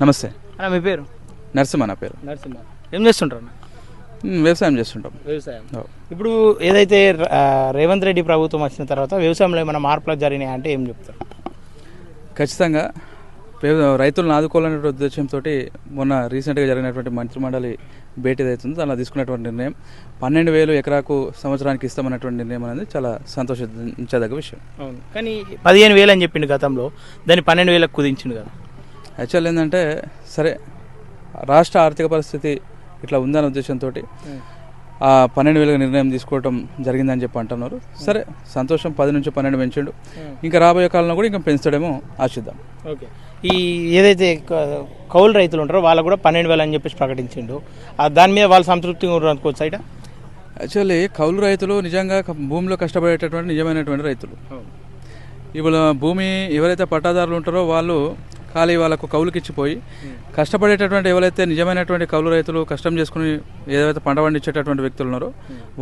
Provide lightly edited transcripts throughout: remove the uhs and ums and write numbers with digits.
నమస్తే అన్న మీ పేరు? నరసింహ నా పేరు. నరసింహ. ఏం చేస్తుంటారు? వ్యవసాయం చేస్తుంటాం. వ్యవసాయం. ఇప్పుడు ఏదైతే రేవంత్ రెడ్డి ప్రభుత్వం వచ్చిన తర్వాత వ్యవసాయంలో ఏమైనా మార్పులు జరిగినాయి అంటే ఏం చెప్తారు? ఖచ్చితంగా రైతులను ఆదుకోవాలనే ఉద్దేశంతో మొన్న రీసెంట్గా జరిగినటువంటి మంత్రిమండలి భేటీ అవుతుంది దానిలో తీసుకున్నటువంటి నిర్ణయం 12,000 ఎకరాకు సంవత్సరానికి ఇస్తామన్నటువంటి నిర్ణయం అనేది చాలా సంతోషించదగ్గ విషయం. అవును, కానీ 15,000 అని చెప్పిండు గతంలో, దాన్ని 12,000 కుదించిండు కదా. యాక్చువల్ ఏంటంటే సరే రాష్ట్ర ఆర్థిక పరిస్థితి ఇట్లా ఉందనే ఉద్దేశంతో ఆ 12,000 నిర్ణయం తీసుకోవడం జరిగిందని చెప్పి అంటున్నారు. సరే సంతోషం, 10 నుంచి 12 పెంచిండు. ఇంకా రాబోయే కాలంలో కూడా ఇంకా పెంచుతాడేమో ఆశిద్దాం. ఓకే, ఈ ఏదైతే కౌలు రైతులు ఉంటారో వాళ్ళకు కూడా 12,000 అని చెప్పేసి ప్రకటించిండు. దాని మీద వాళ్ళు సంతృప్తిగా ఉంటారు అనుకోవచ్చు. అయితే యాక్చువల్లీ కౌలు రైతులు నిజంగా భూమిలో కష్టపడేటటువంటి నిజమైనటువంటి రైతులు. ఇప్పుడు భూమి ఎవరైతే పట్టాదారులు ఉంటారో వాళ్ళు ఖాళీ వాళ్ళకు కౌలుకి ఇచ్చిపోయి కష్టపడేటటువంటి ఎవరైతే నిజమైనటువంటి కౌలు రైతులు కష్టం చేసుకుని ఏదైతే పంట పండించేటటువంటి వ్యక్తులు ఉన్నారో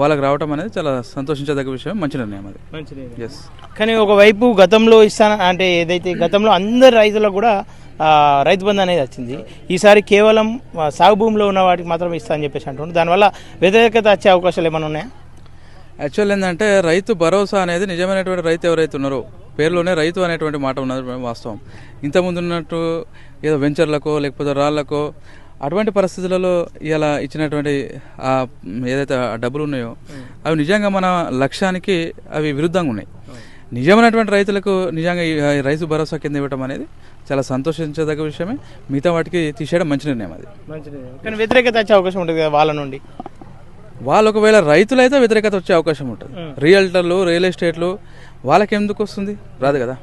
వాళ్ళకి రావడం అనేది చాలా సంతోషించదగ్గ విషయం. మంచి నిర్ణయం అది. ఎస్, కానీ ఒకవైపు గతంలో ఇస్తాను అంటే ఏదైతే గతంలో అందరు రైతులకు కూడా రైతు బంధు అనేది వచ్చింది, ఈసారి కేవలం సాగు భూమిలో ఉన్న వాటికి మాత్రం ఇస్తా అని చెప్పేసి అంటున్నారు. దానివల్ల వ్యతిరేకత వచ్చే అవకాశాలు ఏమైనా ఉన్నాయా? యాక్చువల్ ఏంటంటే రైతు భరోసా అనేది నిజమైనటువంటి రైతు ఎవరైతే ఉన్నారో పేరులోనే రైతు అనేటువంటి మాట ఉన్నది వాస్తవం. ఇంతకుముందు ఉన్నట్టు ఏదో వెంచర్లకో లేకపోతే రాళ్లకో అటువంటి పరిస్థితులలో ఇలా ఇచ్చినటువంటి ఏదైతే డబ్బులు ఉన్నాయో అవి నిజంగా మన లక్ష్యానికి అవి విరుద్ధంగా ఉన్నాయి. నిజమైనటువంటి రైతులకు నిజంగా ఈ రైతు భరోసా కింద ఇవ్వడం అనేది చాలా సంతోషించదగ్గ విషయమే. మిగతా వాటికి తీసేయడం మంచి నిర్ణయం అది. కానీ వ్యతిరేకత వచ్చే అవకాశం ఉంటుంది కదా వాళ్ళ నుండి. వాళ్ళు ఒకవేళ రైతులైతే వ్యతిరేకత వచ్చే అవకాశం ఉంటుంది. రియల్టర్లు, రియల్ ఎస్టేట్లు వాళ్ళకి ఎందుకు వస్తుంది? రాదు కదా.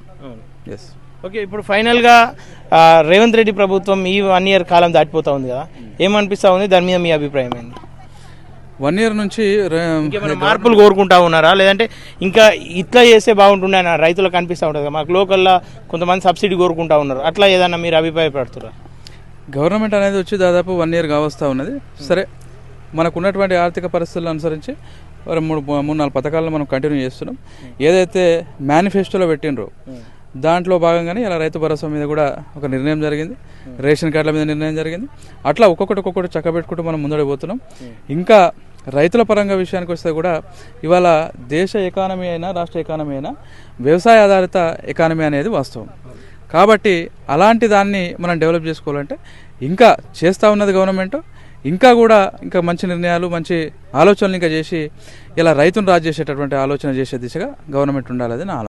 ఎస్. ఓకే, ఇప్పుడు ఫైనల్గా రేవంత్ రెడ్డి ప్రభుత్వం ఈ 1 year కాలం దాటిపోతా ఉంది కదా, ఏమనిపిస్తూ ఉంది? దాని మీద మీ అభిప్రాయం ఏంటి? 1 year నుంచి మార్పులు కోరుకుంటా ఉన్నారా, లేదంటే ఇంకా ఇట్లా చేస్తే బాగుంటుండే అని రైతులకు అనిపిస్తూ ఉంటుంది కదా? మాకు లోకల్లో కొంతమంది సబ్సిడీ కోరుకుంటా ఉన్నారు, అట్లా ఏదన్నా మీరు అభిప్రాయపడుతున్నారు? గవర్నమెంట్ అనేది వచ్చి దాదాపు 1 year కావస్తూ ఉన్నది. సరే మనకు ఉన్నటువంటి ఆర్థిక పరిస్థితులను అనుసరించి 3-4 పథకాలను మనం కంటిన్యూ చేస్తున్నాం. ఏదైతే మేనిఫెస్టోలో పెట్టినరో దాంట్లో భాగంగానే ఇలా రైతు భరోసా మీద కూడా ఒక నిర్ణయం జరిగింది, రేషన్ కార్డుల మీద నిర్ణయం జరిగింది. అట్లా ఒక్కొక్కటి చక్కబెట్టుకుంటూ మనం ముందడిపోతున్నాం. ఇంకా రైతుల పరంగా విషయానికి వస్తే కూడా ఇవాళ దేశ ఎకానమీ అయినా రాష్ట్ర ఎకానమీ అయినా వ్యవసాయ ఆధారిత ఎకానమీ అనేది వాస్తవం. కాబట్టి అలాంటి దాన్ని మనం డెవలప్ చేసుకోవాలంటే ఇంకా చేస్తూ ఉన్నది గవర్నమెంట్. ఇంకా మంచి నిర్ణయాలు, మంచి ఆలోచనలు ఇంకా చేసి ఇలా రైతును రాజు చేసేటటువంటి ఆలోచన చేసే దిశగా గవర్నమెంట్ ఉండాలని నా ఆలోచన.